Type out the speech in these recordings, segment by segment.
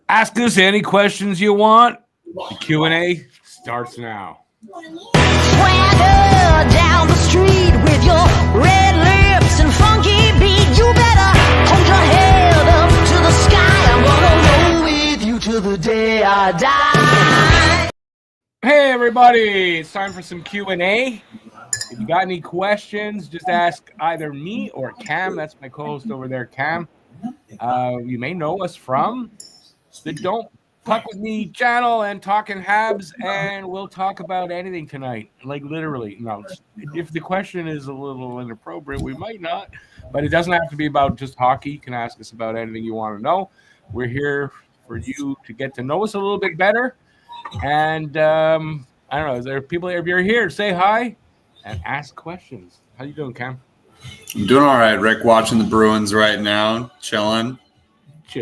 Ask us any questions you want. The Q&A starts now. Swagger down the street with your red lips and funky beat. You better hold your head up to the sky. I'm gonna roll with you till the day I die. Hey everybody, it's time for some Q&A. If you got any questions, just ask either me or Cam. That's my co-host over there, Cam. You may know us from the Don't Puck With Me channel and Talking Habs, and we'll talk about anything tonight. Like literally. No, if the question is a little inappropriate, we might not. But it doesn't have to be about just hockey. You can ask us about anything you want to know. We're here for you to get to know us a little bit better. And I don't know, is there people, if you're here, say hi and ask questions. How you doing, Cam? I'm doing all right, Rick. Watching the Bruins right now, chilling.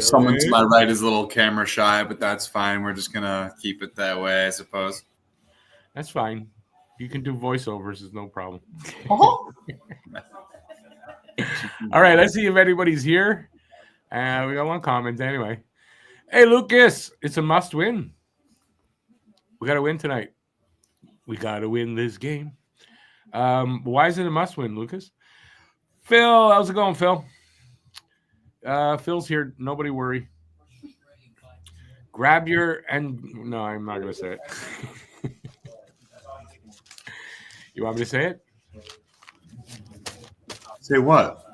Someone to my right is a little camera shy, but that's fine. We're just gonna keep it that way, I suppose. That's fine. You can do voiceovers, is no problem. Oh. All right, let's see if anybody's here. We got one comment anyway. Hey, Lucas, it's a must win. We got to win tonight. We got to win this game. Why is it a must win, Lucas? Phil, how's it going, Phil? Phil's here. Nobody worry. Grab your no, I'm not going to say it. You want me to say it? Say what?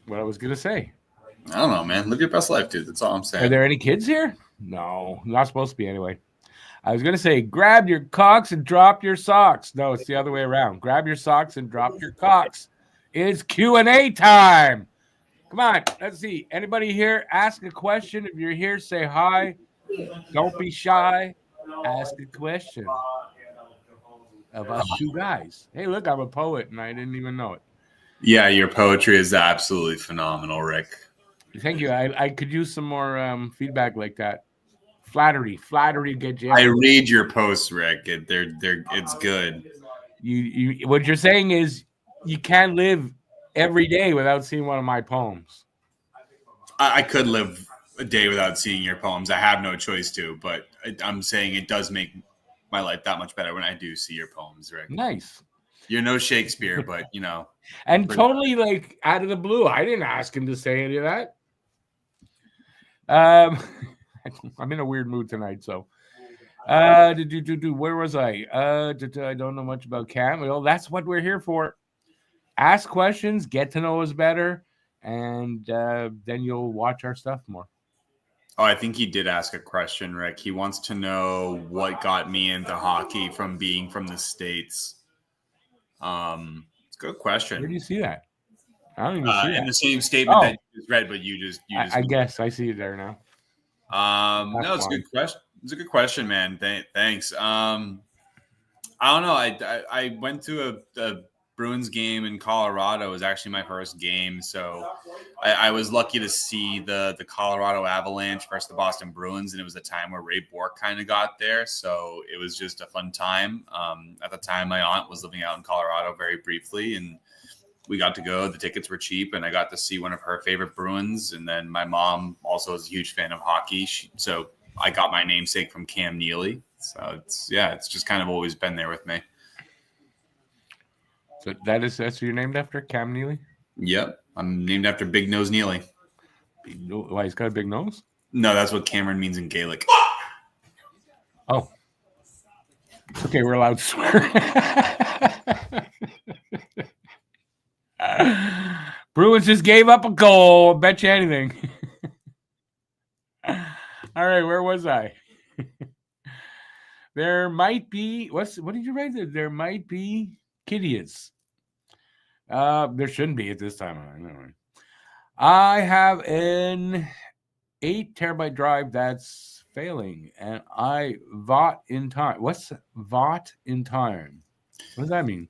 What I was going to say. I don't know, man. Live your best life, dude. That's all I'm saying. Are there any kids here? No, not supposed to be anyway. I was going to say, grab your cocks and drop your socks. No, it's the other way around. Grab your socks and drop your cocks. It's Q&A time. Come on, let's see. Anybody here? Ask a question. If you're here, say hi. Don't be shy. Ask a question of us two guys. Hey, look, I'm a poet, and I didn't even know it. Yeah, your poetry is absolutely phenomenal, Rick. Thank you. I could use some more feedback like that. Flattery get you. I read your posts, Rick. It's good. You what you're saying is you can't live every day without seeing one of my poems. I could live a day without seeing your poems. I have no choice to, but I'm saying it does make my life that much better when I do see your poems, Rick. Nice. You're no Shakespeare, but you know. And totally like out of the blue. I didn't ask him to say any of that. I'm in a weird mood tonight, so where was I? I don't know much about Cam. Well, that's what we're here for. Ask questions, get to know us better, and then you'll watch our stuff more. Oh, I think he did ask a question, Rick. He wants to know what got me into hockey from being from the States. It's a good question. Where do you see that? I don't even see that. In the same statement that you just read, but you just I guess I see it there now. No, it's a good question. It's a good question, man. Thanks. I don't know. I went to a Bruins game in Colorado. It was actually my first game, so I was lucky to see the Colorado Avalanche versus the Boston Bruins, and it was the time where Ray Bourque kind of got there, so it was just a fun time. At the time, my aunt was living out in Colorado very briefly, and we got to go. The tickets were cheap, and I got to see one of her favorite Bruins. And then my mom also is a huge fan of hockey. So I got my namesake from Cam Neely. So it's just kind of always been there with me. So that's who you're named after, Cam Neely? Yep. I'm named after Big Nose Neely. Why, he's got a big nose? No, that's what Cameron means in Gaelic. Oh. Okay, we're allowed to swear. Bruins just gave up a goal. I'll bet you anything. All right, where was I? There might be what did you write there? There might be idiots. There shouldn't be at this time. I have an 8 terabyte drive that's failing, and I VOT in time. What's VOT in time? What does that mean?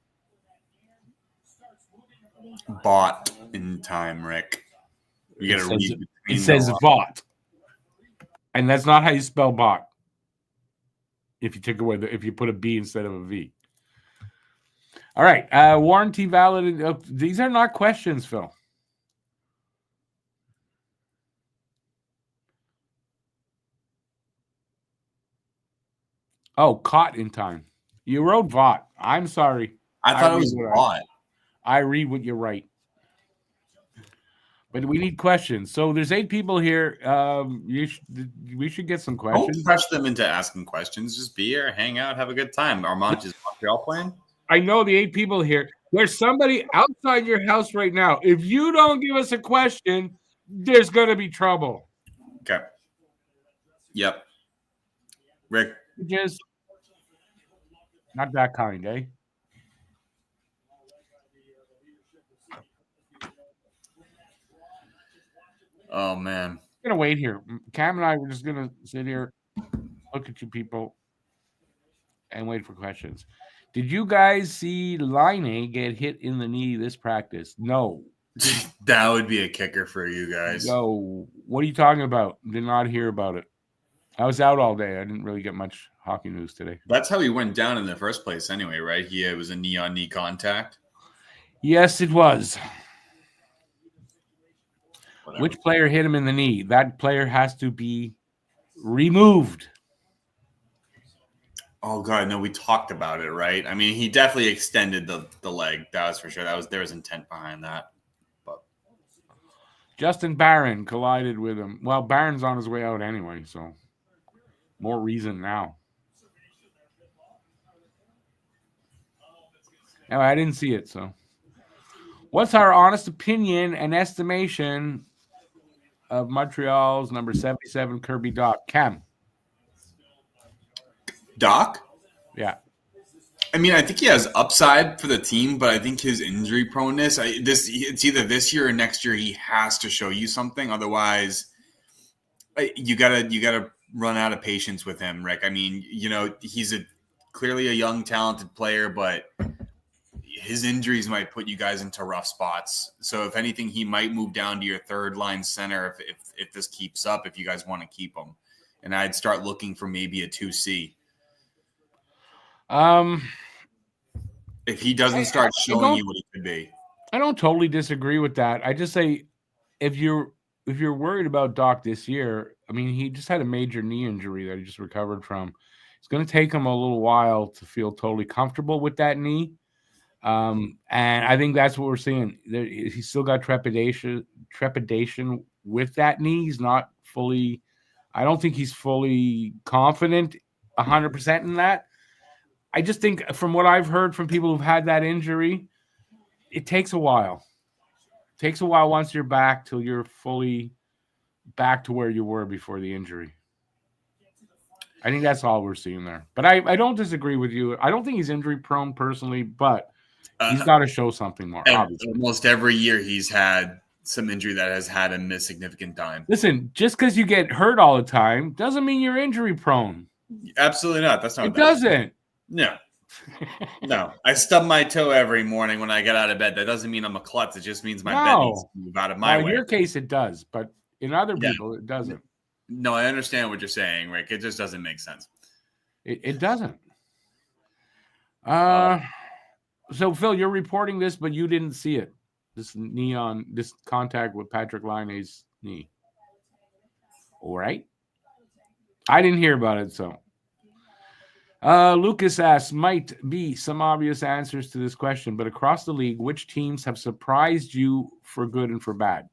Bought in time, Rick. You got to read. It says VOT, and that's not how you spell bot. If you take away if you put a B instead of a V. All right, warranty valid. These are not questions, Phil. Oh, caught in time. You wrote Vought. I'm sorry. I thought it was bought. I read what you write. But we need questions. So there's 8 people here. We should get some questions. Don't press them into asking questions. Just be here, hang out, have a good time. Armand, is Montreal playing? I know the 8 people here. There's somebody outside your house right now. If you don't give us a question, there's going to be trouble. Okay. Yep. Rick. Just not that kind, eh? Oh, man. I'm going to wait here. Cam and I were just going to sit here, look at you people, and wait for questions. Did you guys see Line get hit in the knee this practice? No. That would be a kicker for you guys. No. What are you talking about? Did not hear about it. I was out all day. I didn't really get much hockey news today. That's how he went down in the first place anyway, right? It was a knee-on-knee contact. Yes, it was. Whatever. Which player hit him in the knee? That player has to be removed. Oh, God, no, we talked about it, right? I mean, he definitely extended the leg. That was for sure. There was intent behind that. But Justin Barron collided with him. Well, Barron's on his way out anyway, so more reason now. No, I didn't see it, so. What's our honest opinion and estimation of Montreal's number 77 Kirby Dach? Cam. Dach? Yeah. I mean, I think he has upside for the team, but I think his injury proneness, it's either this year or next year. He has to show you something. Otherwise, you gotta run out of patience with him, Rick. I mean, he's clearly a young, talented player, but his injuries might put you guys into rough spots. So if anything, he might move down to your third line center if this keeps up, if you guys want to keep him. And I'd start looking for maybe a 2C. If he doesn't start showing you what he could be. I don't totally disagree with that. I just say if you're worried about Dach this year, I mean, he just had a major knee injury that he just recovered from. It's going to take him a little while to feel totally comfortable with that knee. And I think that's what we're seeing. He's still got trepidation with that knee. He's not fully, I don't think he's fully confident 100% in that. I just think from what I've heard from people who've had that injury, it takes a while. It takes a while once you're back till you're fully back to where you were before the injury. I think that's all we're seeing there. But I don't disagree with you. I don't think he's injury prone personally, but he's got to show something more. Obviously. Almost every year he's had some injury that has had him miss significant time. Listen, just because you get hurt all the time doesn't mean you're injury prone. Absolutely not. That's not. It doesn't. No. No. I stub my toe every morning when I get out of bed. That doesn't mean I'm a klutz. It just means my bed needs to move out of my way. In your case, it does, but in other people, it doesn't. No, I understand what you're saying, Rick. It just doesn't make sense. It doesn't. So, Phil, you're reporting this, but you didn't see it. This contact with Patrick Laine's knee. All right. I didn't hear about it, so. Lucas asks, might be some obvious answers to this question, but across the league, which teams have surprised you for good and for bad?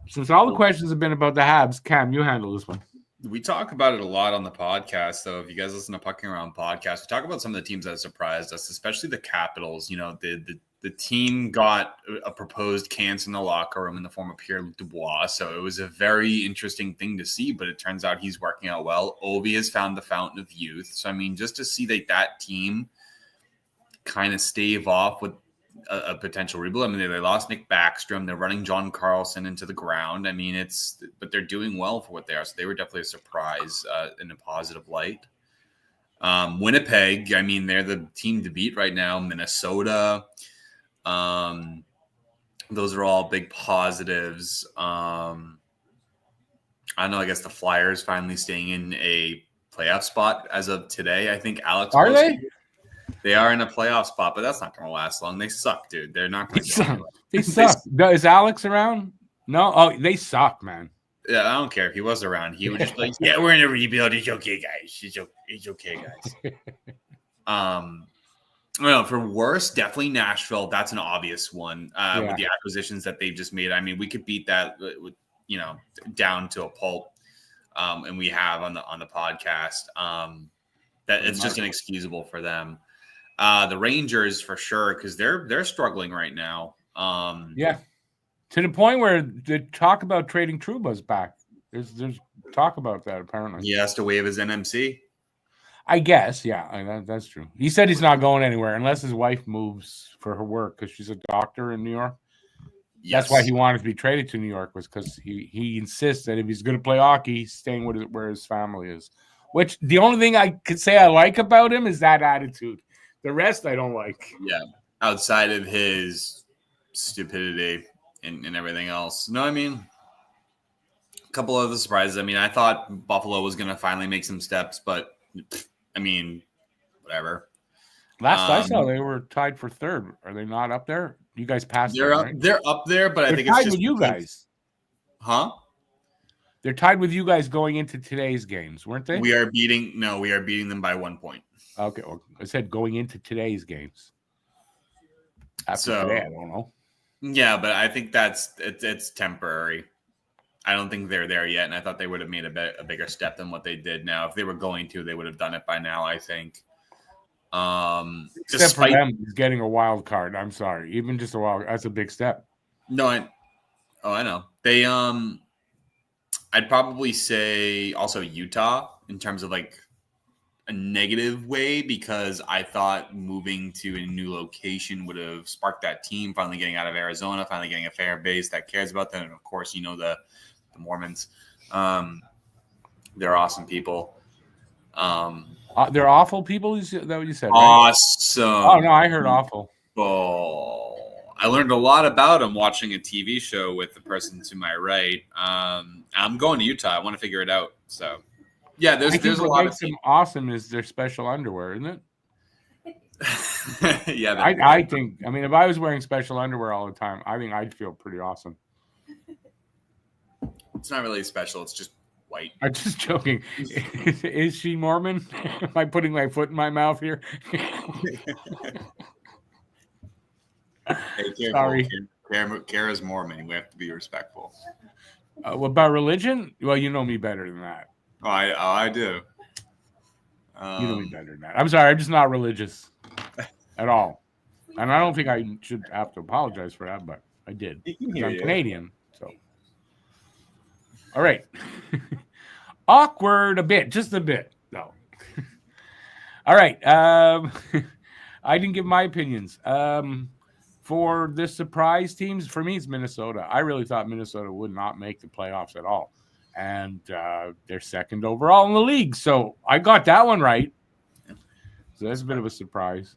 Since all the questions have been about the Habs, Cam, you handle this one. We talk about it a lot on the podcast, though. If you guys listen to Pucking Around podcast, we talk about some of the teams that surprised us, especially the Capitals. The team got a proposed cancer in the locker room in the form of Pierre-Luc Dubois, so it was a very interesting thing to see, but it turns out he's working out well. Ovi has found the fountain of youth. So, I mean, just to see that team kind of stave off with a potential rebuild. I mean, they lost Nick Backstrom. They're running John Carlson into the ground. I mean, but they're doing well for what they are. So they were definitely a surprise in a positive light. Winnipeg, I mean, they're the team to beat right now. Minnesota, those are all big positives. I don't know. I guess the Flyers finally staying in a playoff spot as of today. I think Alex. Are they? They are in a playoff spot, but that's not going to last long. They suck, dude. They're not going to. They suck. Is Alex around? No. Oh, they suck, man. Yeah, I don't care if he was around. He would just be like, "Yeah, we're in a rebuild. It's okay, guys. It's okay, guys." Well, for worse, definitely Nashville. That's an obvious one with the acquisitions that they've just made. I mean, we could beat that with down to a pulp, and we have on the podcast. That it's just inexcusable for them. The Rangers for sure because they're struggling right now. To the point where they talk about trading Trouba's back. There's talk about that apparently. He has to waive his NMC. I guess, yeah, that's true. He said he's not going anywhere unless his wife moves for her work because she's a doctor in New York. Yes. That's why he wanted to be traded to New York was because he insists that if he's going to play hockey, he's staying where his family is. Which the only thing I could say I like about him is that attitude. The rest I don't like. Yeah, outside of his stupidity and everything else. No, I mean, a couple of the surprises. I mean, I thought Buffalo was going to finally make some steps, but I mean, whatever. Last I saw, they were tied for third. Are they not up there? You guys passed them, right? They're up there, but I think it's just with you guys. Huh? They're tied with you guys going into today's games, weren't they? We are beating them by 1 point. Okay, well, I said going into today's games. After today, I don't know. Yeah, but I think it's temporary. I don't think they're there yet, and I thought they would have made a bigger step than what they did now. If they were going to, they would have done it by now, I think. Except for them getting a wild card. I'm sorry. Even just a wild, that's a big step. No, I know. They I'd probably say also Utah in terms of like a negative way because I thought moving to a new location would have sparked that team finally getting out of Arizona, finally getting a fair base that cares about them. And of course, the Mormons. They're awesome people. They're awful people? Is that what you said? Right? Awesome. Oh, no, I heard awful. Oh, I learned a lot about them watching a TV show with the person to my right. I'm going to Utah. I want to figure it out. So, yeah, there's a lot of them awesome is their special underwear, isn't it? Yeah. I think, I mean, if I was wearing special underwear all the time, I think I'd feel pretty awesome. It's not really special. It's just white. I'm just joking. Is she Mormon? Am I putting my foot in my mouth here? Hey, sorry. Kara's Mormon. We have to be respectful. What about religion? Well, you know me better than that. Oh, I do. You know me better than that. I'm sorry. I'm just not religious at all. And I don't think I should have to apologize for that, but I did. I'm Canadian, so. All right. Awkward a bit, just a bit. No. All right. I didn't give my opinions. For the surprise teams, for me, it's Minnesota. I really thought Minnesota would not make the playoffs at all. And they're second overall in the league. So I got that one right. So that's a bit of a surprise.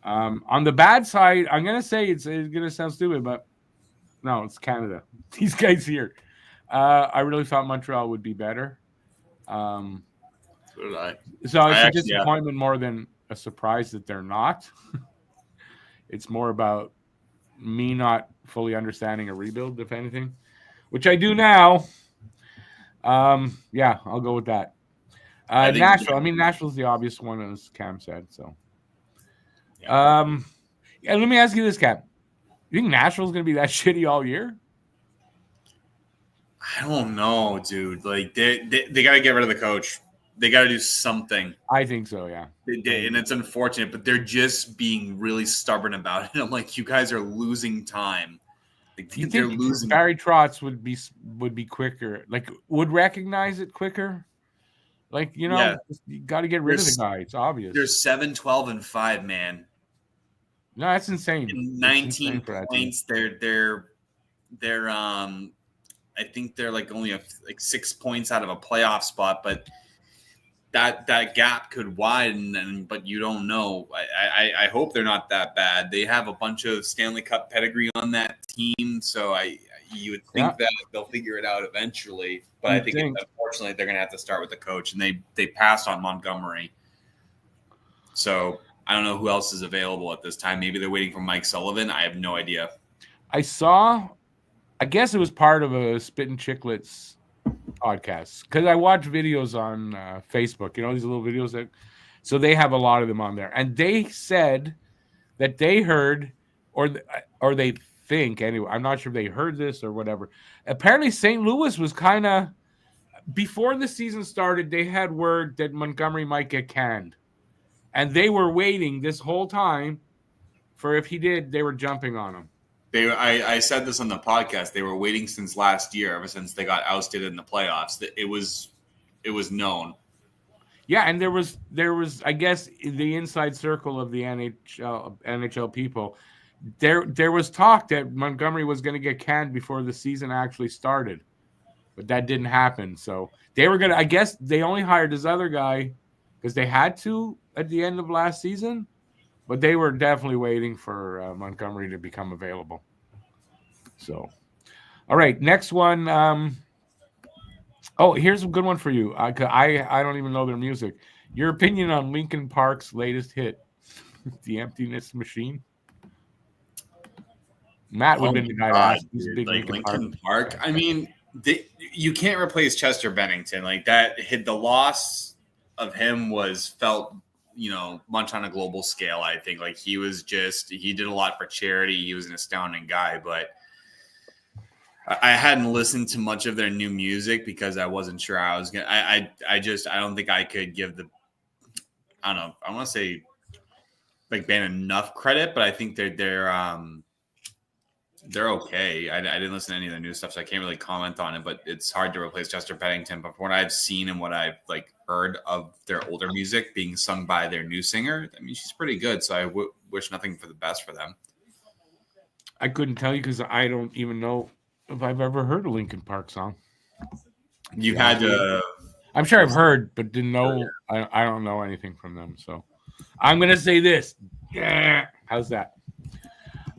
On the bad side, I'm going to say it's going to sound stupid, but no, it's Canada. These guys here. I really thought Montreal would be better. So did I. So it's a disappointment more than a surprise that they're not. It's more about me not fully understanding a rebuild, if anything, which I do now. Yeah, I'll go with that. Nashville. I mean, Nashville's the obvious one, as Cam said. So, yeah, let me ask you this, Cam. You think Nashville's going to be that shitty all year? I don't know, dude. Like they got to get rid of the coach. They got to do something. I think so, yeah. And it's unfortunate, but they're just being really stubborn about it. I'm like, you guys are losing time. Like, you think losing. Barry Trotz would be quicker? Like, would recognize it quicker? Like, you got to get rid of the guy. It's obvious. They're 7-12-5, man. No, that's insane. 19 points. They're I think they're like only 6 points out of a playoff spot, but that gap could widen, but you don't know. I hope they're not that bad. They have a bunch of Stanley Cup pedigree on that team, so you would think that they'll figure it out eventually. But I think unfortunately they're going to have to start with the coach, and they passed on Montgomery. So I don't know who else is available at this time. Maybe they're waiting for Mike Sullivan. I have no idea. I guess it was part of a Spittin' Chicklets podcasts because I watch videos on Facebook. You know, these little videos so they have a lot of them on there, and they said that they heard, or they think anyway. I'm not sure if they heard this or whatever. Apparently, St. Louis was kind of before the season started. They had word that Montgomery might get canned, and they were waiting this whole time for if he did. They were jumping on him. I said this on the podcast. They were waiting since last year, ever since they got ousted in the playoffs. That it was known. Yeah, and there was I guess the inside circle of the NHL people. There was talk that Montgomery was going to get canned before the season actually started, but that didn't happen. So they were gonna. I guess they only hired this other guy because they had to at the end of last season. But they were definitely waiting for Montgomery to become available. So, all right, next one. Here's a good one for you. I don't even know their music. Your opinion on Linkin Park's latest hit, "The Emptiness Machine"? Matt would have been the guy to ask. He's a big Linkin Park. I mean, you can't replace Chester Bennington. Like that hit. The loss of him was felt, much on a global scale. I think like he did a lot for charity. He was an astounding guy, but I hadn't listened to much of their new music because I wasn't sure I was going to, I don't think I could give I don't know. I want to say like band enough credit, but I think they're okay. I didn't listen to any of their new stuff, so I can't really comment on it, but it's hard to replace Chester Bennington. But from what I've seen and what I've heard of their older music being sung by their new singer, I mean, she's pretty good. So I wish nothing for the best for them. I couldn't tell you because I don't even know if I've ever heard a Linkin Park song. You had to. I'm sure I've heard, but didn't know. I don't know anything from them. So I'm going to say this. Yeah. How's that?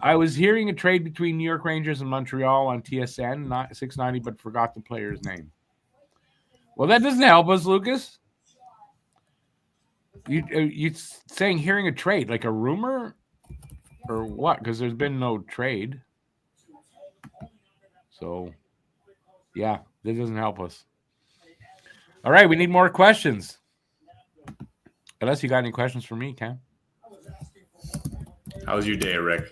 I was hearing a trade between New York Rangers and Montreal on TSN 690, but forgot the player's name. Well, that doesn't help us, Lucas. You saying hearing a trade, like a rumor or what? Because there's been no trade. So, yeah, this doesn't help us. All right, we need more questions. Unless you got any questions for me, Cam. How was your day, Rick?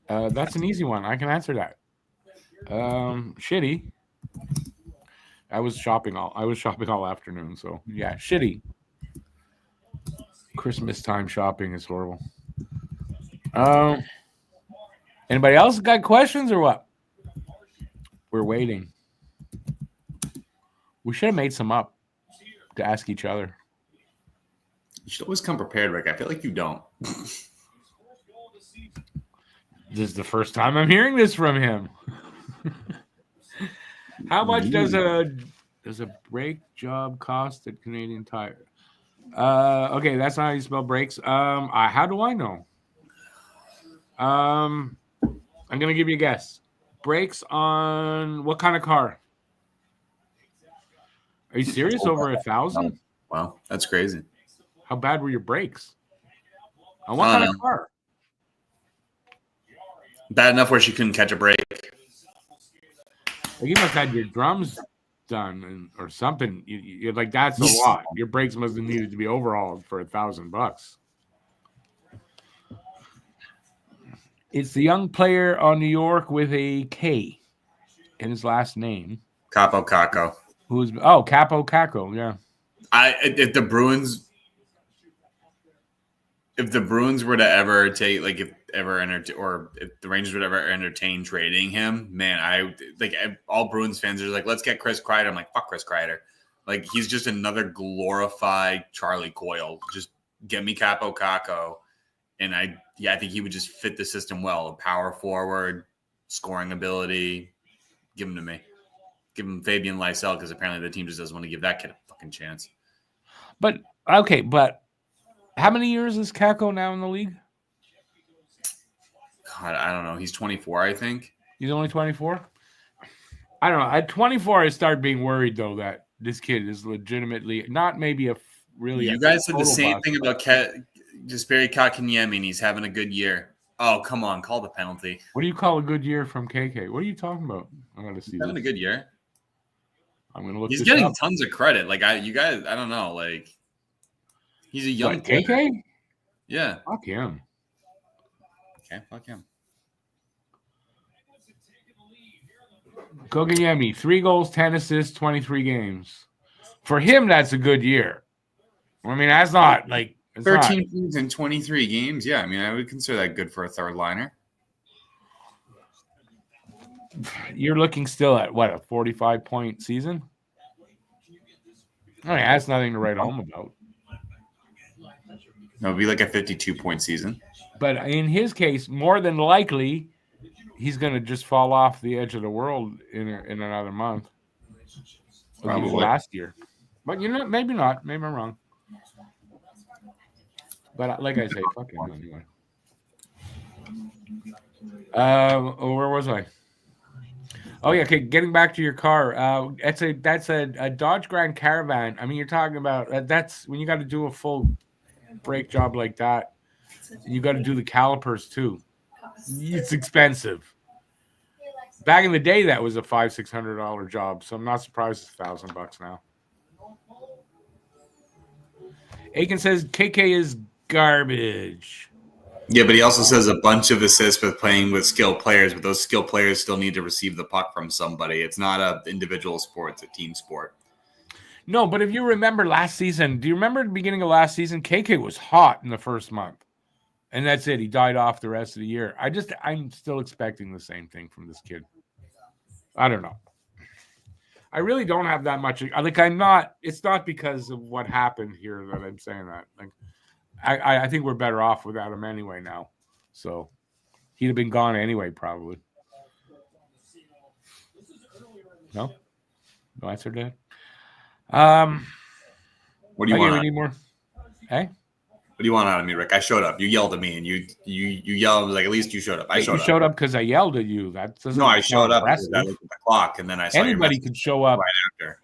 That's an easy one. I can answer that. Shitty. I was shopping all afternoon, so yeah, shitty. Christmas time shopping is horrible. Anybody else got questions or what? We're waiting. We should have made some up to ask each other. You should always come prepared, Rick. I feel like you don't. This is the first time I'm hearing this from him. How much does a brake job cost at Canadian Tire? Okay, that's not how you spell brakes. How do I know? I'm gonna give you a guess. Brakes on what kind of car? Are you serious? Over 1,000? Wow, that's crazy. How bad were your brakes? On what kind of car? Bad enough where she couldn't catch a break. Like you must have had your drums done or something. You're like, that's a lot. Your brakes must have needed to be overhauled for $1,000. It's the young player on New York with a K in his last name. Capo Caco. Capo Caco, yeah. If the Bruins were to ever take, like, if the Rangers would ever entertain trading him, man, all Bruins fans are like, let's get Chris Kreider. I'm like, fuck Chris Kreider. Like, he's just another glorified Charlie Coyle. Just get me Capo Caco. And I think he would just fit the system well. A power forward, scoring ability. Give him to me. Give him Fabian Lysell, because apparently the team just doesn't want to give that kid a fucking chance. But how many years is Caco now in the league? God, I don't know. He's 24, I think. He's only 24? I don't know. At 24, I start being worried, though, that this kid is legitimately not maybe You guys said the same thing about Jesperi Kotkaniemi, and he's having a good year. Oh, come on. Call the penalty. What do you call a good year from KK? What are you talking about? I got to see He's having a good year. I'm going to look. He's this getting up. tons of credit. Like you guys, I don't know. Like he's a young player. KK? Yeah. Fuck him. Okay, fuck him. Kotkaniemi, 3 goals, 10 assists, 23 games. For him, that's a good year. I mean, that's not like 13 points in 23 games. Yeah, I mean, I would consider that good for a third liner. You're looking still at what, a 45-point season? I mean, that's nothing to write home about. It would be like a 52-point season. But in his case, more than likely, he's going to just fall off the edge of the world in another month. Probably last year. But you know, maybe not. Maybe I'm wrong. But like I say, fuck him anyway. Where was I? Oh yeah, okay. Getting back to your car, that's a Dodge Grand Caravan. I mean, you're talking about that's when you got to do a full brake job like that. You got to do the calipers too. It's expensive. Back in the day, that was a $500-600 job, so I'm not surprised it's $1,000 now. Aiken says KK is garbage. Yeah, but he also says a bunch of assists with playing with skilled players, but those skilled players still need to receive the puck from somebody. It's not an individual sport, it's a team sport. No, but if you remember last season, do you remember the beginning of last season? KK was hot in the first month. And that's it. He died off the rest of the year. I'm still expecting the same thing from this kid. I don't know. I really don't have that much. Like, it's not because of what happened here that I'm saying that. Like, I think we're better off without him anyway now. So he'd have been gone anyway, probably. No answer to that. What do you want? Any more? Hey? What do you want out of me, Rick? I showed up. You yelled at me, and you yelled. I was like, at least you showed up. I showed up. You showed up because I yelled at you. No, I showed up because I looked at the clock, and then I saw anybody could show up right after.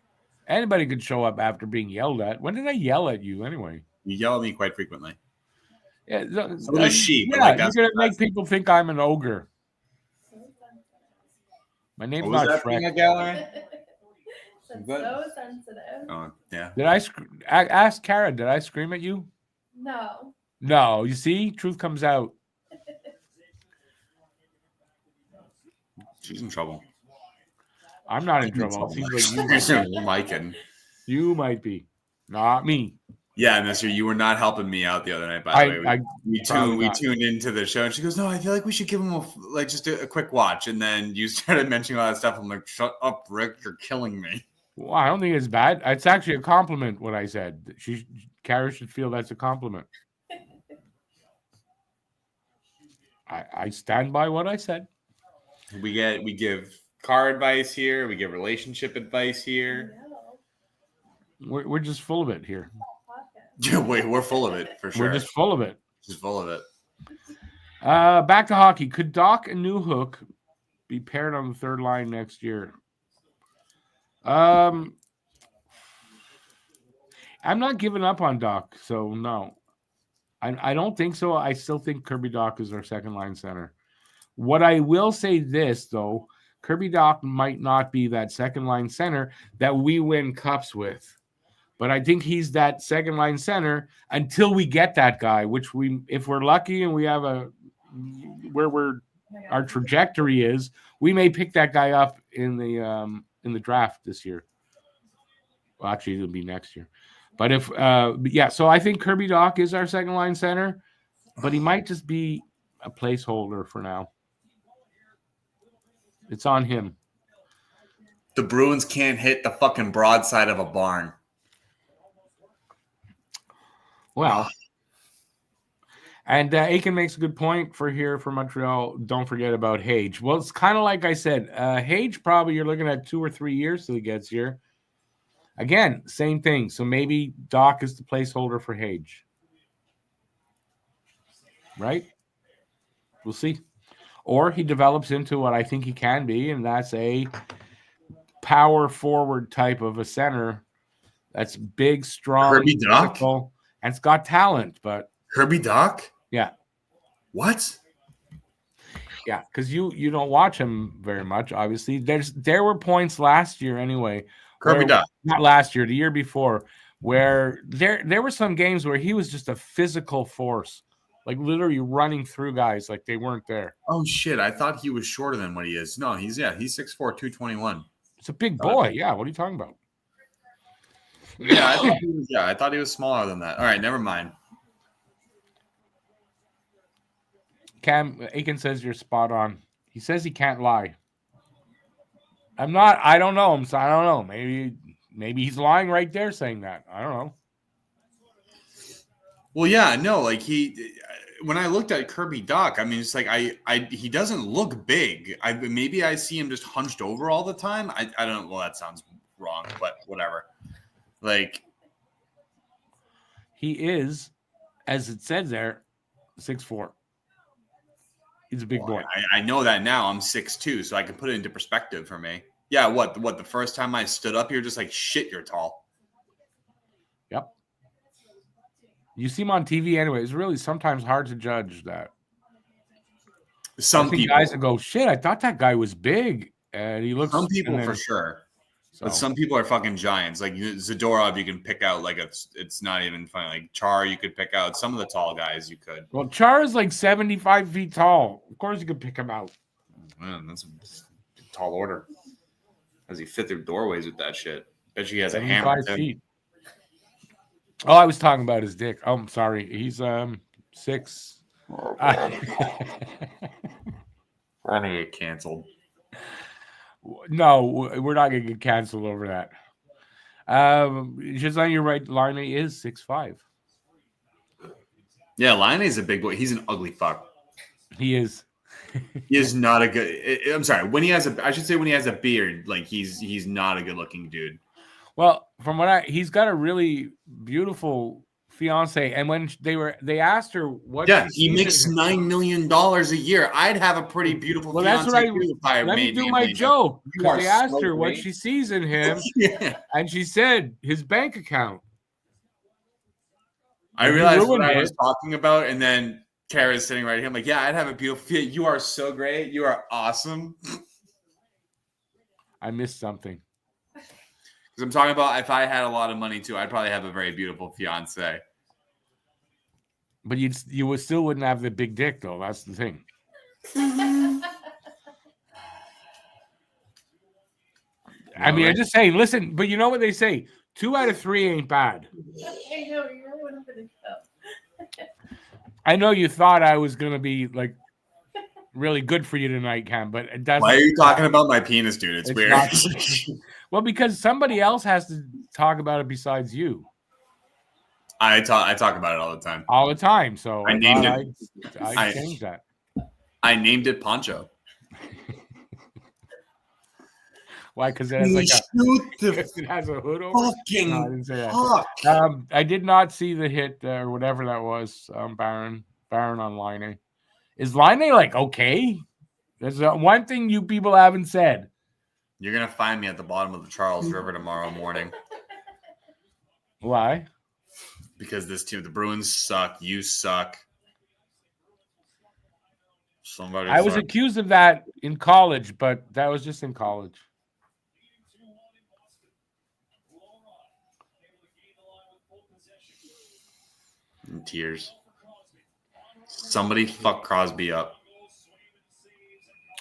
Anybody could show up after being yelled at. When did I yell at you anyway? You yell at me quite frequently. Yeah, so does she. Yeah, like, you're gonna make people think I'm an ogre. My name's not Shrek. A gallery? That's so sensitive. Oh, yeah. Did I ask Kara? Did I scream at you? No. No. You see, truth comes out. She's in trouble. I'm not in trouble. It seems like you might be, not me. Yeah, Mister, you were not helping me out the other night. By the way, we tuned into the show, and she goes, "No, I feel like we should give him just a quick watch." And then you started mentioning all that stuff. I'm like, "Shut up, Rick! You're killing me." Well, I don't think it's bad. It's actually a compliment. What I said, Kara should feel that's a compliment. I stand by what I said. We give car advice here. We give relationship advice here. We're just full of it here. Yeah, wait, we're full of it for sure. We're just full of it. Just full of it. Back to hockey. Could Doc and Newhook be paired on the third line next year? I'm not giving up on Doc, so no. I don't think so. I still think Kirby Doc is our second line center. What I will say this, though, Kirby Doc might not be that second line center that we win cups with. But I think he's that second line center until we get that guy, which if we're lucky and we have our trajectory is, we may pick that guy up in the draft this year. Well, actually, it'll be next year. But so I think Kirby Doc is our second line center, but he might just be a placeholder for now. It's on him. The Bruins can't hit the fucking broadside of a barn. Well, and Aiken makes a good point for Montreal. Don't forget about Hage. Well, it's kind of like I said. Hage, probably you're looking at 2 or 3 years till he gets here. Again, same thing. So maybe Doc is the placeholder for Hage. Right? We'll see. Or he develops into what I think he can be, and that's a power forward type of a center. That's big, strong, Kirby Doc? physical, and it's got talent. But Kirby Doc? Yeah. What? Yeah, because you don't watch him very much, obviously. There were points last year anyway Kirby Duck. Not last year, the year before, where there were some games where he was just a physical force, like literally running through guys like they weren't there. Oh shit! I thought he was shorter than what he is. No, he's 6'4", 221. It's a big boy. Yeah, what are you talking about? Yeah, I thought he was smaller than that. All right, never mind. Cam Aiken says you're spot on. He says he can't lie. I'm not. I don't know him, so I don't know. Maybe he's lying right there saying that. I don't know. Well, yeah, no, like when I looked at Kirby Duck, I mean, it's like he doesn't look big. Maybe I see him just hunched over all the time. I don't know. Well, that sounds wrong, but whatever. Like he is, as it says there, 6'4". He's a big boy. I know that now. I'm 6'2", so I can put it into perspective for me. Yeah, what the first time I stood up, you're just like, shit, you're tall. Yep. You see him on TV anyway. It's really sometimes hard to judge that. Some people guys that go, shit, I thought that guy was big. And he looks. Some people for sure. So. But some people are fucking giants. Like Zadorov, you can pick out. Like it's not even funny. Like Char, you could pick out. Some of the tall guys you could. Well, Char is like 75 feet tall. Of course you could pick him out. Man, that's a tall order. Does he fit through doorways with that shit? Bet you he has a hammer. 5 feet. Oh, I was talking about his dick. Oh, I'm sorry. He's 6. Oh, I'm gonna get canceled. No, we're not going to get canceled over that. Just on your right, Line is 6'5". Yeah, Line is a big boy. He's an ugly fuck. He is. He is not a good. I'm sorry. When he has a beard, like he's not a good looking dude. Well, from what he's got a really beautiful fiance, and when they asked her what, he makes $9 million a year. I'd have a pretty beautiful. Well, that's what let me do my joke. Because they asked her what she sees in him, and she said his bank account. I realized what I was talking about, and then Kara's sitting right here. I'm like, yeah, I'd have a beautiful. You are so great. You are awesome. I missed something. Because I'm talking about if I had a lot of money too, I'd probably have a very beautiful fiance. But you still wouldn't have the big dick, though. That's the thing. I mean, I'm just saying, listen, but you know what they say? 2 out of 3 ain't bad. I know, you really want to go. I know you thought I was going to be, like, really good for you tonight, Cam, but it doesn't. Why are you talking about my penis, dude? It's weird. Well, because somebody else has to talk about it besides you. I talk about it all the time. All the time. So I named it. I changed that. I named it Poncho. Why? Because it has it has a hood over. Fucking no, I didn't say that. I did not see the hit or whatever that was. Baron on Line. Is Line like okay? There's one thing you people haven't said. You're gonna find me at the bottom of the Charles River tomorrow morning. Why? Because this team, the Bruins suck. You suck. I was accused of that in college, but that was just in college. In tears. Somebody fuck Crosby up.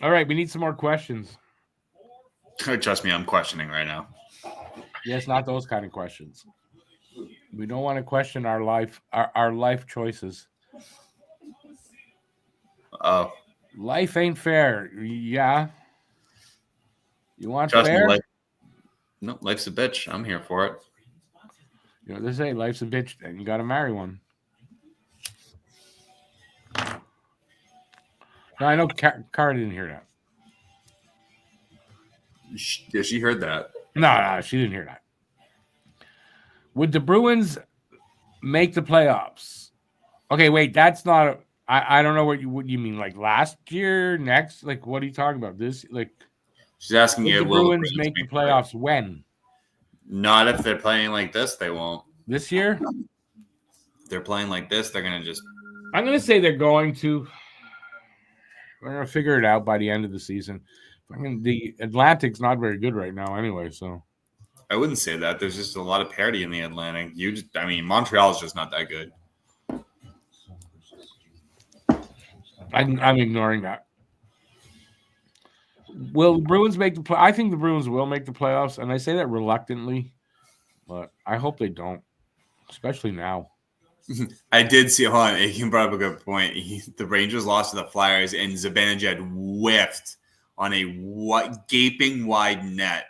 All right, we need some more questions. Trust me, I'm questioning right now. Yes, not those kind of questions. We don't want to question our life choices. Oh. Life ain't fair. Yeah. You want Trust fair? Me, no, life's a bitch. I'm here for it. You know what they say, life's a bitch, and you got to marry one. No, I know Cara didn't hear that. Yeah, she heard that. No, she didn't hear that. Would the Bruins make the playoffs? Okay, wait, that's not. I don't know what you mean. Like last year, next. Like what are you talking about? This like. She's asking you, will the Bruins make the playoffs when? Not if they're playing like this. They won't. This year? If they're playing like this, they're gonna just. I'm gonna say they're going to. We're gonna figure it out by the end of the season. I mean, the Atlantic's not very good right now, anyway. So. I wouldn't say that. There's just a lot of parity in the Atlantic. Montreal is just not that good. I'm ignoring that. Will the Bruins make the play? I think the Bruins will make the playoffs, and I say that reluctantly, but I hope they don't, especially now. I did see. Hold on, you brought up a good point. The Rangers lost to the Flyers, and Zibanejad whiffed on a gaping wide net.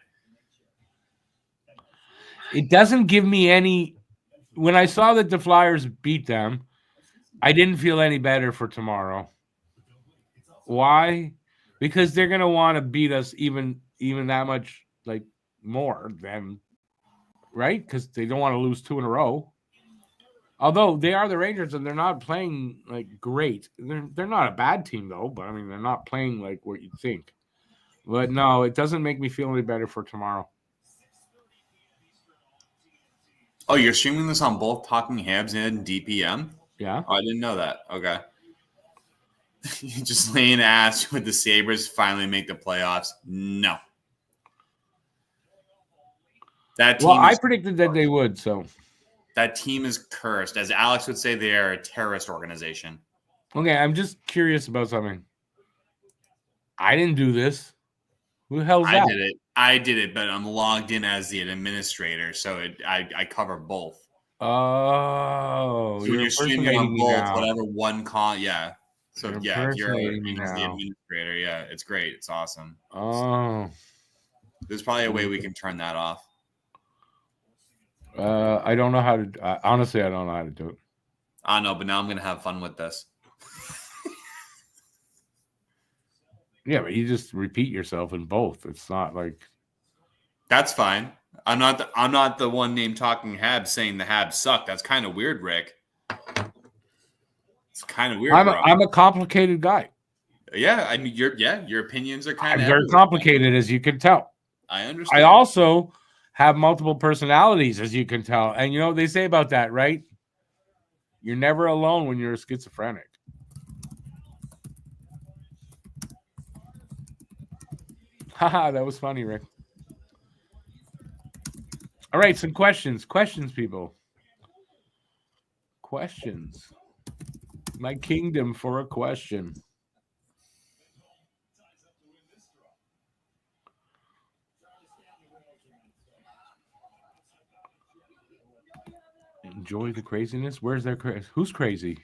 It doesn't give me any. When I saw that the Flyers beat them, I didn't feel any better for tomorrow. Why? Because they're gonna want to beat us even that much, like more than right? Because they don't want to lose 2 in a row. Although they are the Rangers and they're not playing like great. They're not a bad team though, but I mean they're not playing like what you'd think. But no, it doesn't make me feel any better for tomorrow. Oh, you're streaming this on both Talking Habs and DPM? Yeah. Oh, I didn't know that. Okay. Just laying ass with the Sabres finally make the playoffs. No. That team I predicted that they would, so. That team is cursed. As Alex would say, they are a terrorist organization. Okay, I'm just curious about something. I didn't do this. Who the hell's that? I did it, but I'm logged in as the administrator, so I cover both. Oh, so you're streaming on both, whatever one call, yeah. So you're as the administrator, yeah, it's great, it's awesome. Oh, there's probably a way we can turn that off. I don't know how to. Honestly, I don't know how to do it. I know, but now I'm gonna have fun with this. Yeah, but you just repeat yourself in both. It's not like that's fine. I'm not the one named Talking Habs saying the Habs suck. That's kind of weird, Rick. It's kind of weird. I'm a complicated guy. Yeah, I mean your opinions are kind of very complicated, as you can tell. I understand. I also have multiple personalities, as you can tell. And you know what they say about that, right? You're never alone when you're a schizophrenic. Haha, that was funny, Rick. All right, some questions. Questions, people. Questions. My kingdom for a question. Enjoy the craziness. Where's their crazy? Who's crazy?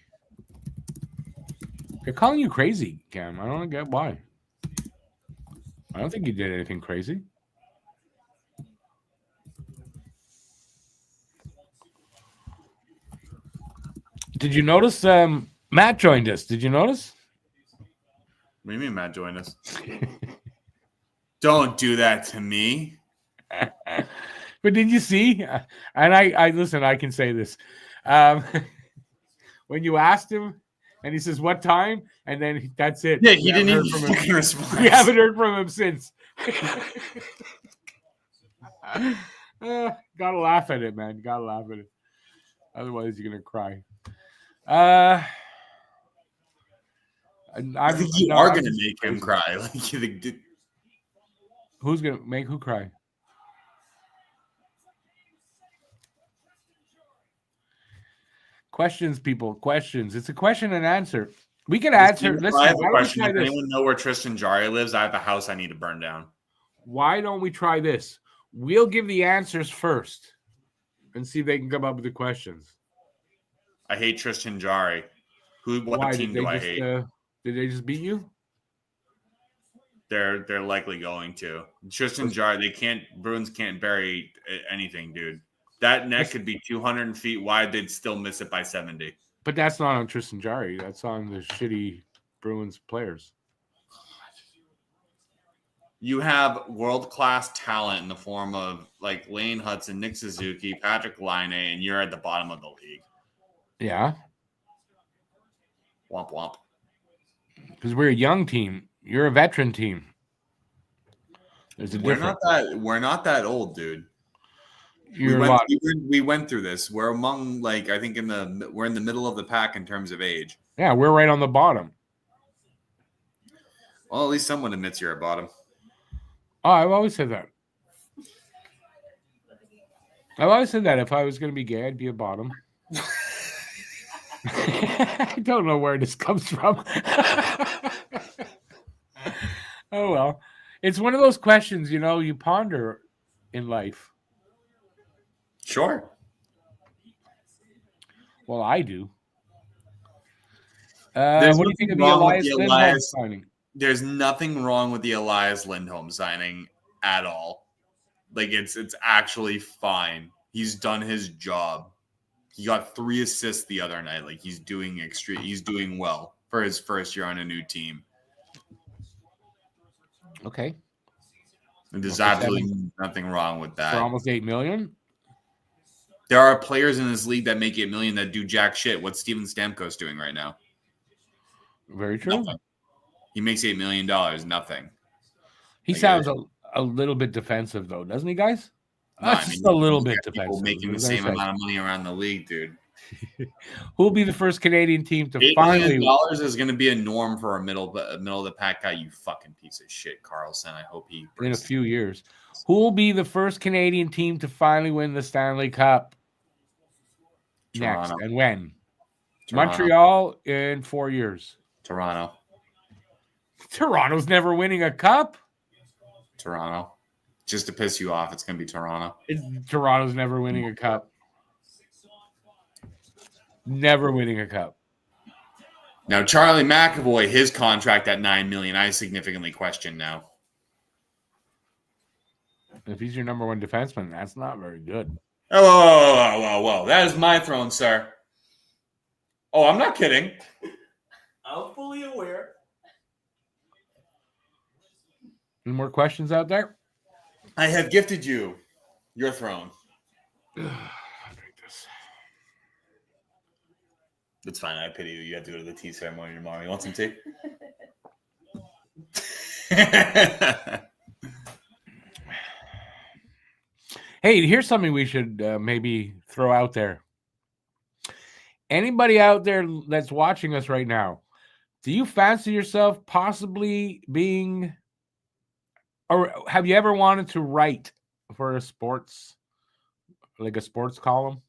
They're calling you crazy, Cam. I don't get why. I don't think you did anything crazy. Did you notice Matt joined us? Did you notice? What do you mean Matt joined us? Don't do that to me. But did you see? And I listen, I can say this. When you asked him and he says, "What time?" And then that's it. Yeah, he didn't even fucking respond. We haven't heard from him since. Gotta laugh at it, man. Gotta laugh at it. Otherwise, you're gonna cry. I think you are gonna make him cry. Like, who's gonna make who cry? Questions, people. Questions. It's a question and answer. We can answer. Listen, I have a question. Does anyone know where Tristan Jarry lives? I have a house I need to burn down. Why don't we try this? We'll give the answers first and see if they can come up with the questions. I hate Tristan Jarry. What team do I hate? Did they just beat you? They're likely going to. Tristan Jarry, Bruins can't bury anything, dude. That net could be 200 feet wide. They'd still miss it by 70. But that's not on Tristan Jarry. That's on the shitty Bruins players. You have world-class talent in the form of like Lane Hudson, Nick Suzuki, Patrick Laine, and you're at the bottom of the league. Yeah. Womp womp. Because we're a young team. You're a veteran team. There's a difference. We're not that old, dude. We went through this. We're among I think we're in the middle of the pack in terms of age. Yeah, we're right on the bottom. Well, at least someone admits you're at bottom. Oh, I've always said that. I've always said that if I was going to be gay, I'd be a bottom. I don't know where this comes from. Oh, well. It's one of those questions, you ponder in life. Sure. Well, I do. There's what do you think of the wrong with Elias the Lindholm Elias. signing? There's nothing wrong with the Elias Lindholm signing at all. Like it's actually fine. He's done his job. He got 3 assists the other night. Like he's doing well for his first year on a new team. Okay. And there's absolutely nothing wrong with that. For almost $8 million? There are players in this league that make $8 million that do jack shit. What's Steven Stamkos doing right now? Very true. Nothing. He makes $8 million. Nothing. He sounds a little bit defensive, though, doesn't he, guys? No, just a little bit defensive. People making the same amount of money around the league, dude. Who will be the first Canadian team to $8 finally? million is going to be a norm for a middle of the pack guy. You fucking piece of shit, Carlson. I hope he in a few years. Who will be the first Canadian team to finally win the Stanley Cup? Toronto. Next and when? Toronto. Montreal in 4 years. Toronto. Toronto's never winning a cup. Toronto. Just to piss you off, it's going to be Toronto. Toronto's never winning a cup. Never winning a cup. Now, Charlie McAvoy, his contract at $9 million, I significantly question now. If he's your number one defenseman, that's not very good. Whoa. That is my throne, sir. Oh, I'm not kidding. I'm fully aware. Any more questions out there? I have gifted you your throne. It's fine. I pity you. You have to go to the tea ceremony tomorrow. You want some tea? Hey, here's something we should maybe throw out there. Anybody out there that's watching us right now, do you fancy yourself possibly being, or have you ever wanted to write for a sports column?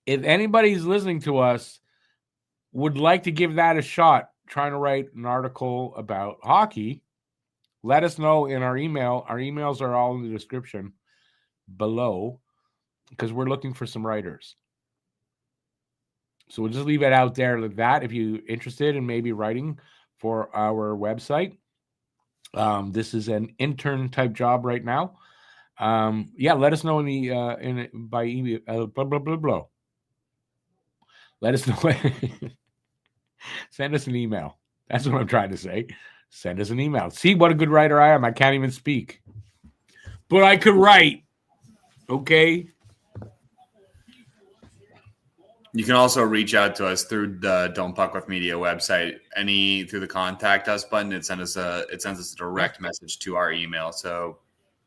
If anybody's listening to us would like to give that a shot, trying to write an article about hockey, let us know in our email. Our emails are all in the description below because we're looking for some writers. So we'll just leave it out there like that. If you're interested in maybe writing for our website, this is an intern type job right now. Let us know by email. Blah blah blah blah. Let us know. Send us an email. That's what I'm trying to say. Send us an email. See what a good writer I am. I can't even speak, but I could write. Okay. You can also reach out to us through the Don't Puck With Media website. Through the contact us button, it sends us a direct message to our email. So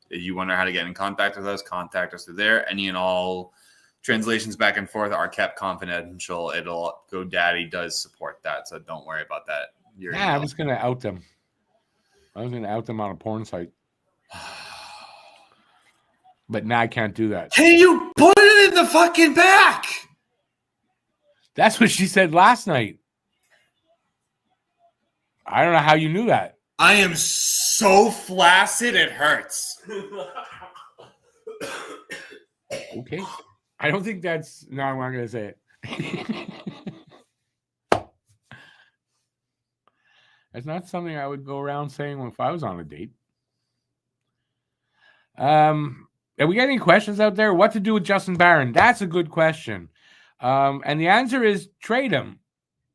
if you wonder how to get in contact with us, contact us through there. Any and all translations back and forth are kept confidential. It'll GoDaddy does support that, so don't worry about that. I'm just gonna out them. I was gonna out them on a porn site, but now I can't do that. Can you put it in the fucking back? That's what she said last night. I don't know how you knew that. I am so flaccid, it hurts. Okay. I don't think that's... No, I'm not going to say it. That's not something I would go around saying if I was on a date. Have we got any questions out there? What to do with Justin Barron? That's a good question. And the answer is trade him,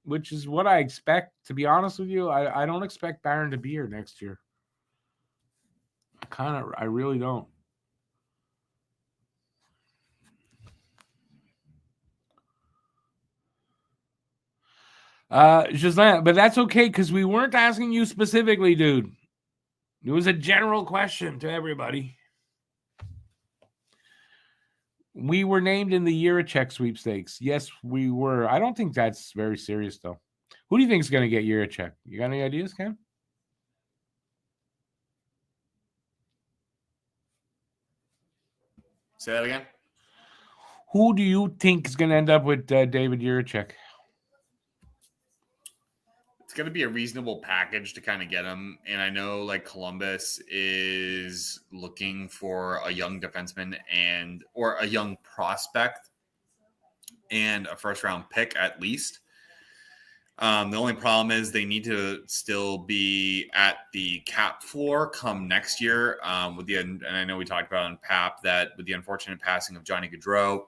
which is what I expect. To be honest with you, I don't expect Barron to be here next year. I really don't. Gislain, but that's okay because we weren't asking you specifically, dude. It was a general question to everybody. We were named in the Jiricek sweepstakes. Yes, we were. I don't think that's very serious, though. Who do you think is going to get Jiricek? You got any ideas, Cam? Say that again. Who do you think is going to end up with David Jiricek? It's going to be a reasonable package to kind of get him. And I know like Columbus is looking for a young defenseman or a young prospect and a first round pick at least. The only problem is they need to still be at the cap floor come next year. And I know we talked about on PAP that with the unfortunate passing of Johnny Gaudreau,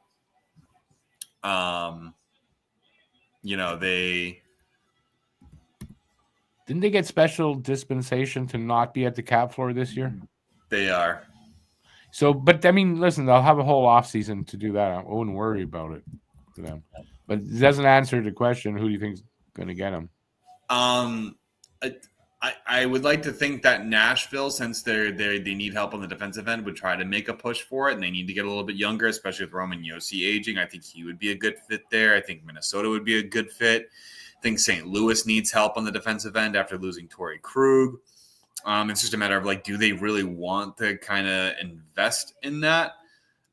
they didn't they get special dispensation to not be at the cap floor this year? They are. So, but I mean, listen, they'll have a whole offseason to do that. I wouldn't worry about it for them. But it doesn't answer the question, who do you think's going to get him? I would like to think that Nashville, since they need help on the defensive end, would try to make a push for it, and they need to get a little bit younger, especially with Roman Josi aging. I think he would be a good fit there. I think Minnesota would be a good fit. I think St. Louis needs help on the defensive end after losing Torrey Krug. It's just a matter of like, do they really want to kind of invest in that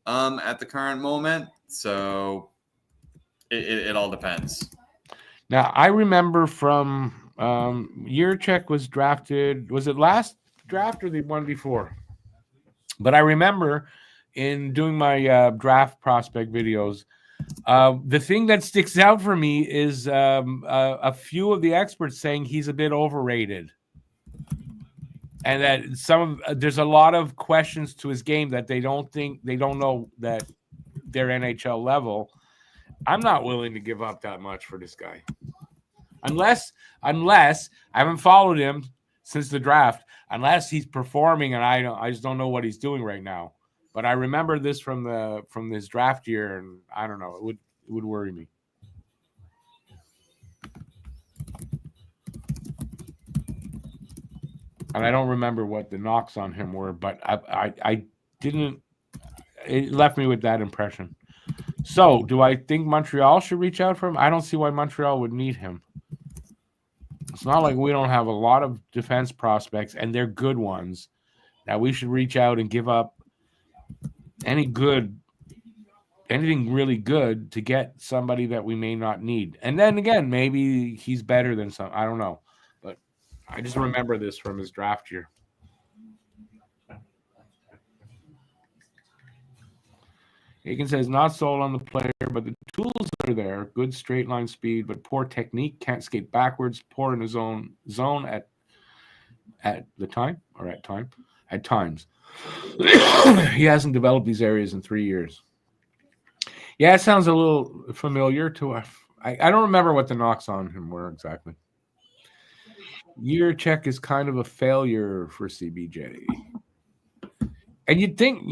at the current moment? So it all depends. Now, I remember from Jiricek was drafted. Was it last draft or the one before? But I remember in doing my draft prospect videos, the thing that sticks out for me is a few of the experts saying he's a bit overrated. And that there's a lot of questions to his game that they don't know that they're NHL level. I'm not willing to give up that much for this guy. Unless I haven't followed him since the draft, unless he's performing and I just don't know what he's doing right now. But I remember this from this draft year, and I don't know, it would worry me. And I don't remember what the knocks on him were, but I didn't. It left me with that impression. So, do I think Montreal should reach out for him? I don't see why Montreal would need him. It's not like we don't have a lot of defense prospects, and they're good ones, that we should reach out and give up anything really good to get somebody that we may not need. And then again, maybe he's better than some. I don't know. But I just remember this from his draft year. Aiken says, not sold on the player, but the tools are there. Good straight line speed, but poor technique. Can't skate backwards. Poor in his own zone at times. He hasn't developed these areas in 3 years. Yeah, it sounds a little familiar to us. I don't remember what the knocks on him were exactly. Jiricek is kind of a failure for CBJ. And you'd think,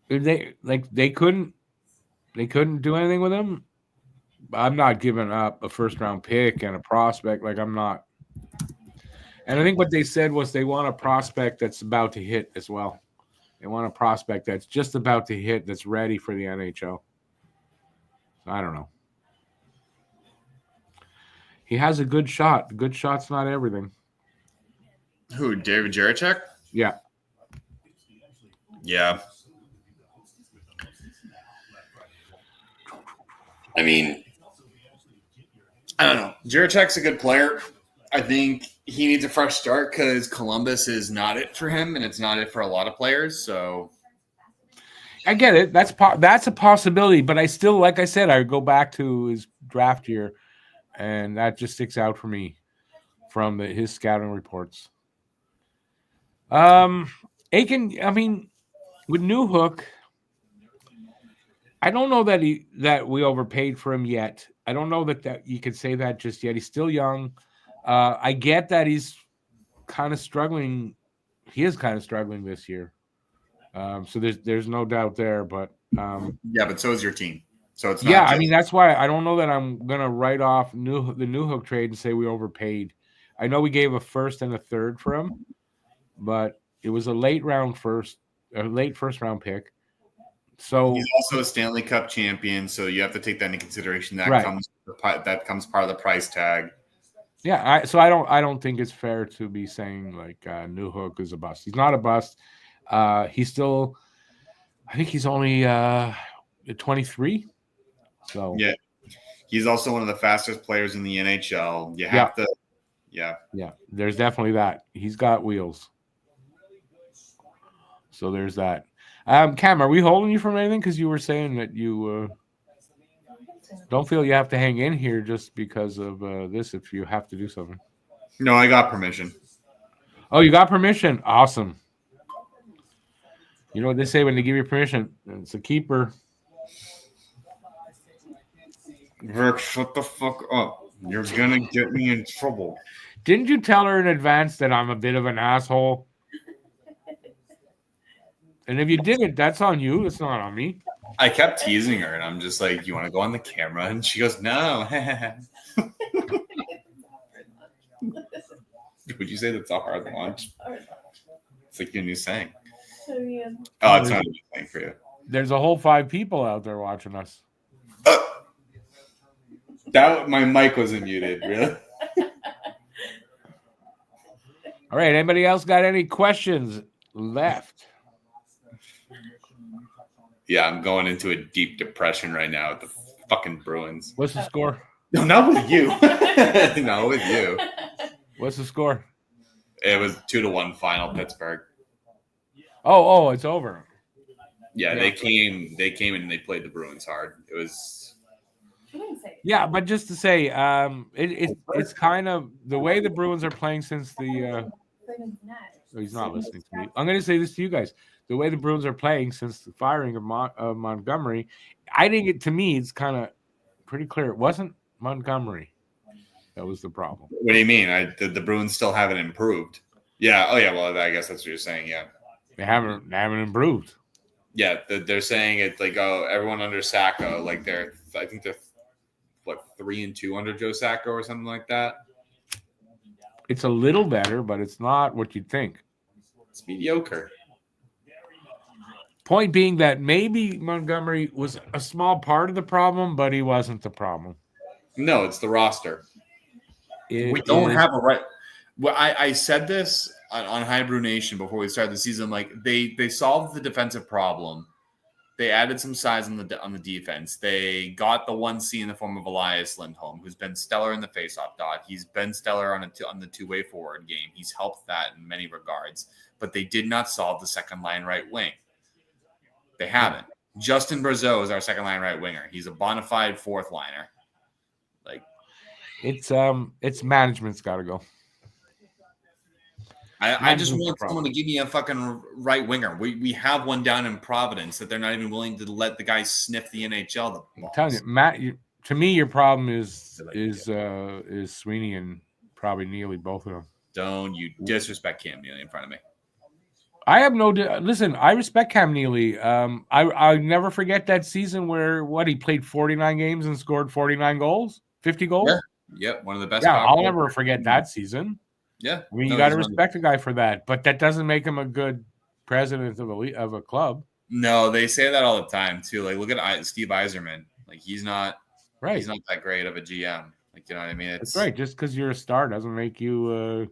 they couldn't do anything with him. I'm not giving up a first round pick and a prospect. Like, I'm not. And I think what they said was they want a prospect that's about to hit as well. They want a prospect that's just about to hit, that's ready for the NHL. I don't know. He has a good shot. A good shot's not everything. Who, David Jiricek? Yeah. Yeah. I mean, I don't know. Jiricek's a good player. I think he needs a fresh start because Columbus is not it for him, and it's not it for a lot of players. So I get it. That's a possibility, but I still, like I said, I go back to his draft year, and that just sticks out for me from his scouting reports. Aiken, I mean, with Newhook, I don't know that we overpaid for him yet. I don't know that you could say that just yet. He's still young. I get that he's kind of struggling. He is kind of struggling this year. So there's no doubt there. But yeah, but so is your team. So it's not yeah. I mean, that's why I don't know that I'm gonna write off the Newhook trade and say we overpaid. I know we gave a first and a third for him, but it was a late first round pick. So he's also a Stanley Cup champion, so you have to take that into consideration. That comes part of the price tag. Yeah, I don't think it's fair to be saying like Newhook is a bust. He's not a bust. He's still, I think he's only 23. So yeah, he's also one of the fastest players in the NHL. You have to, yeah. There's definitely that. He's got wheels. So there's that. Cam, are we holding you from anything? Because you were saying that you don't feel you have to hang in here just because of this. If you have to do something. No, I got permission. Oh, you got permission. Awesome. You know what they say when they give you permission? It's a keeper. Vic, shut the fuck up. You're gonna get me in trouble. Didn't you tell her in advance that I'm a bit of an asshole? And if you didn't, that's on you. It's not on me. I kept teasing her, and I'm just like, "You want to go on the camera?" And she goes, "No." Would you say that's a hard launch? It's like your new saying. Oh, it's not a new saying for you. There's a whole 5 people out there watching us. That my mic wasn't muted, really. All right. Anybody else got any questions left? Yeah, I'm going into a deep depression right now with the fucking Bruins. What's the score? No, not with you. No, with you. What's the score? It was 2-1 final Pittsburgh. Oh, it's over. Yeah, they came and they played the Bruins hard. It was. Yeah, but just to say, it's kind of the way the Bruins are playing since the. Oh, he's not listening to me. I'm going to say this to you guys: the way the Bruins are playing since the firing of Montgomery, I think to me it's kind of pretty clear it wasn't Montgomery that was the problem. What do you mean? The Bruins still haven't improved. Yeah. Oh, yeah. Well, I guess that's what you're saying. Yeah. They haven't improved. Yeah, they're saying it's like, oh, everyone under Sacco, like I think they're 3-2 under Joe Sacco or something like that. It's a little better, but it's not what you'd think. It's mediocre. Point being that maybe Montgomery was a small part of the problem, but he wasn't the problem. No, it's the roster. We don't have a right. Well, I said this on High Brew Nation before we started the season. Like they solved the defensive problem. They added some size on the defense. They got the 1C in the form of Elias Lindholm, who's been stellar in the faceoff dot. He's been stellar on the two-way forward game. He's helped that in many regards. But they did not solve the second line right wing. They haven't. Justin Brazeau is our second line right winger. He's a bona fide fourth liner. Like it's management's got to go. I just want someone to give me a fucking right winger. We have one down in Providence that they're not even willing to let the guy sniff the NHL. I'm telling you, Matt. To me, your problem is Sweeney and probably Neely, both of them. Don't you disrespect Cam Neely in front of me. I have no. Listen, I respect Cam Neely. I never forget that season where he played 49 games and scored 49 goals, 50 goals. Yeah, one of the best. Yeah, I'll never forget that season. Yeah, I mean, you got to respect a guy for that, but that doesn't make him a good president of a club. No, they say that all the time too. Like, look at Steve Yzerman. Like, he's not right. He's not that great of a GM. Like, you know what I mean? That's right. Just because you're a star doesn't make you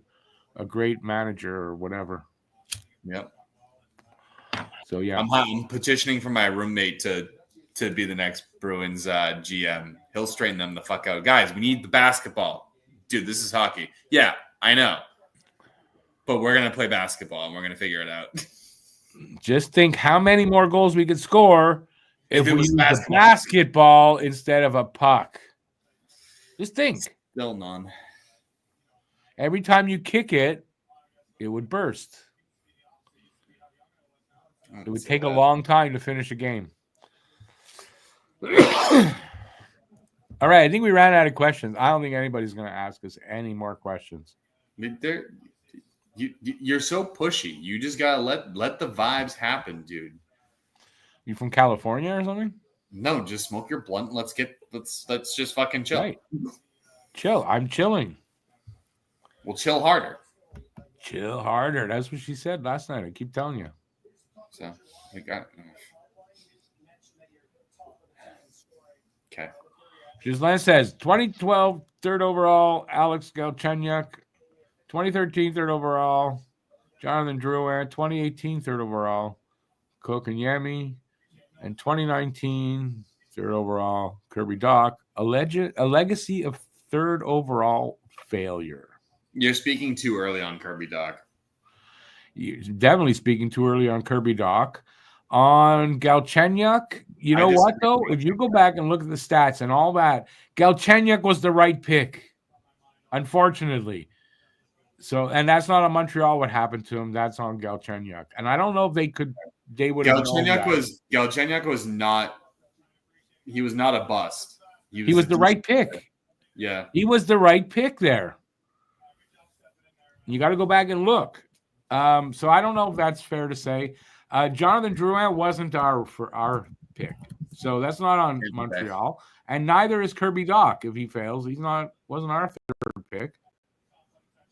a great manager or whatever. Yep. So yeah, I'm petitioning for my roommate to be the next Bruins GM. He'll straighten them the fuck out, guys. We need the basketball, dude. This is hockey. Yeah. I know, but we're going to play basketball and we're going to figure it out. Just think how many more goals we could score if we use a basketball instead of a puck. Just think. Still none. Every time you kick it, it would burst. It would take a long time to finish a game. All right, I think we ran out of questions. I don't think anybody's going to ask us any more questions. I mean, you're so pushy. You just gotta let the vibes happen, dude. You from California or something? No, just smoke your blunt. Let's just fucking chill. Right. Chill. I'm chilling. We'll chill harder. Chill harder. That's what she said last night. I keep telling you. So I got. Okay. Giselaine says 2012 third overall Alex Galchenyuk. 2013 third overall, Jonathan Drouin. 2018 third overall, Kotkaniemi. In 2019, third overall, Kirby Dach, a legacy of third overall failure. You're speaking too early on Kirby Dach. You're definitely speaking too early on Kirby Dach. On Galchenyuk, you know what, though? If you go back and look at the stats and all that, Galchenyuk was the right pick, unfortunately. So, and that's not on Montreal what happened to him. That's on Galchenyuk. And I don't know if they would have known that. Galchenyuk was not a bust. He was the right pick. Yeah. He was the right pick there. You got to go back and look. So I don't know if that's fair to say. Jonathan Drouin wasn't our pick. So that's not on Montreal. And neither is Kirby Dach. If he fails, wasn't our third pick.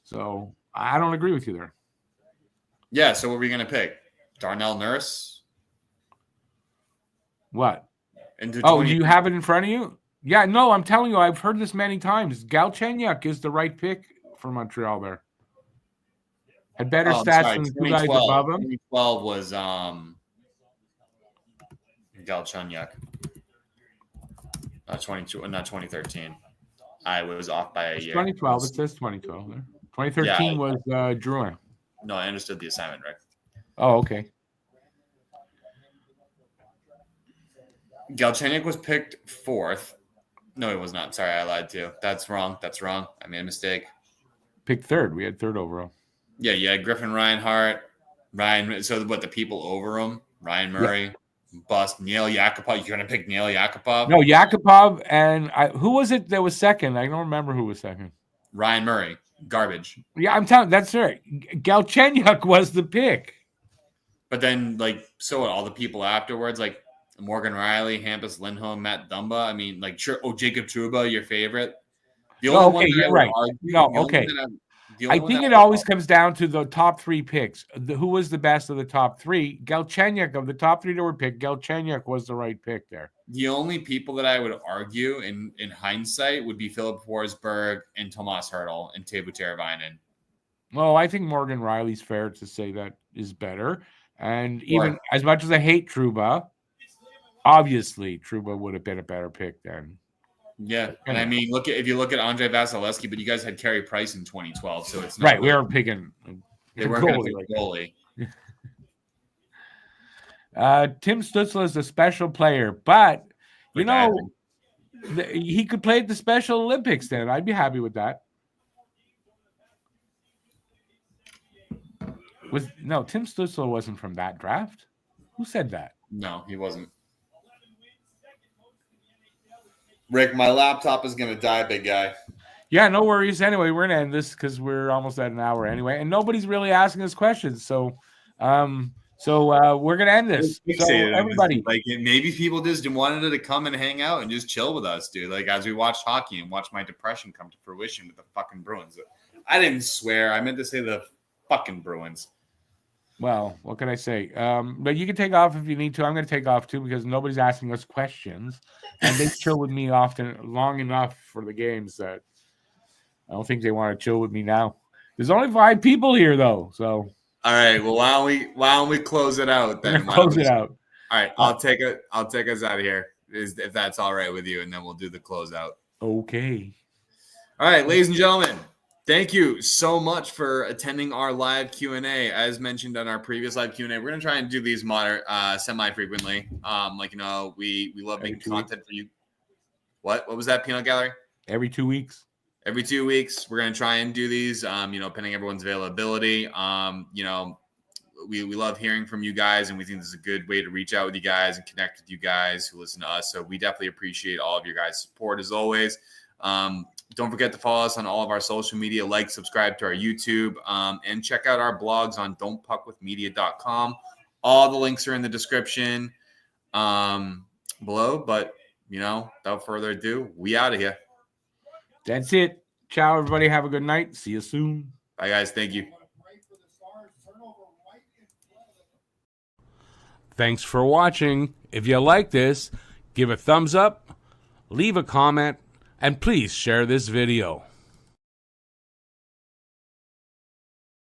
So I don't agree with you there. Yeah, so what were we going to pick? Darnell Nurse? What? Do you have it in front of you? Yeah, no, I'm telling you, I've heard this many times. Galchenyuk is the right pick for Montreal there. Had better stats than the two guys above him. 2012 was Galchenyuk. Not 2013. I was off by a year. 2012. It says 2012 there. 2013 was Drouin. No, I understood the assignment, Rick. Oh, okay. Galchenyuk was picked 4th. No, he was not. Sorry, I lied to you. That's wrong. I made a mistake. Picked 3rd. We had 3rd overall. Yeah, Griffin Reinhart. So what, the people over him? Ryan Murray, bust. Neil Yakupov. You're going to pick Neil Yakupov? No, Yakupov and who was it that was second? I don't remember who was second. Ryan Murray. Garbage. Yeah, I'm telling you, that's right. Galchenyuk was the pick. But then, so all the people afterwards, Morgan Riley, Hampus Lindholm, Matt Dumba. I mean, sure. Oh, Jacob Trouba, your favorite. The only one you're right. I think it always comes down to the top 3 picks. Who was the best of the top 3? Galchenyuk, of the top 3 that were picked, Galchenyuk was the right pick there. The only people that I would argue in hindsight would be Philip Forsberg and Tomas Hertl and Teuvo Teravainen. Well, I think Morgan Riley's fair to say that is better. And even as much as I hate Trouba, obviously Trouba would have been a better pick then. Yeah, and I mean, if you look at Andrei Vasilevsky, but you guys had Carey Price in 2012, so it's not right. We weren't picking. They weren't going to pick goalie. Tim Stützle is a special player, but he could play at the Special Olympics. Then I'd be happy with that. Tim Stützle wasn't from that draft. Who said that? No, he wasn't. Rick, my laptop is going to die, big guy. Yeah, no worries. Anyway, we're going to end this because we're almost at an hour anyway, and nobody's really asking us questions. So we're going to end this. So everybody, maybe people just wanted to come and hang out and just chill with us, dude. As we watch hockey and watch my depression come to fruition with the fucking Bruins. I didn't swear. I meant to say the fucking Bruins. Well, what can I say? But you can take off if you need to. I'm going to take off too because nobody's asking us questions, and they chill with me often long enough for the games that I don't think they want to chill with me now. There's only 5 people here though, so. All right. Well, why don't we close it out then? Close it out. All right. I'll take us out of here if that's all right with you, and then we'll do the closeout. Okay. All right, ladies and gentlemen. Thank you so much for attending our live Q&A. As mentioned on our previous live Q&A, we're going to try and do these semi-frequently. We love making content for you. What was that, Peanut Gallery? Every 2 weeks. Every 2 weeks, we're going to try and do these, pending everyone's availability. We love hearing from you guys, and we think this is a good way to reach out with you guys and connect with you guys who listen to us. So we definitely appreciate all of your guys' support as always. Don't forget to follow us on all of our social media, subscribe to our YouTube, and check out our blogs on don'tpuckwithmedia.com. All the links are in the description below. But, without further ado, we out of here. That's it. Ciao, everybody. Have a good night. See you soon. Bye, guys. Thank you. Thanks for watching. If you like this, give a thumbs up, leave a comment, and please share this video.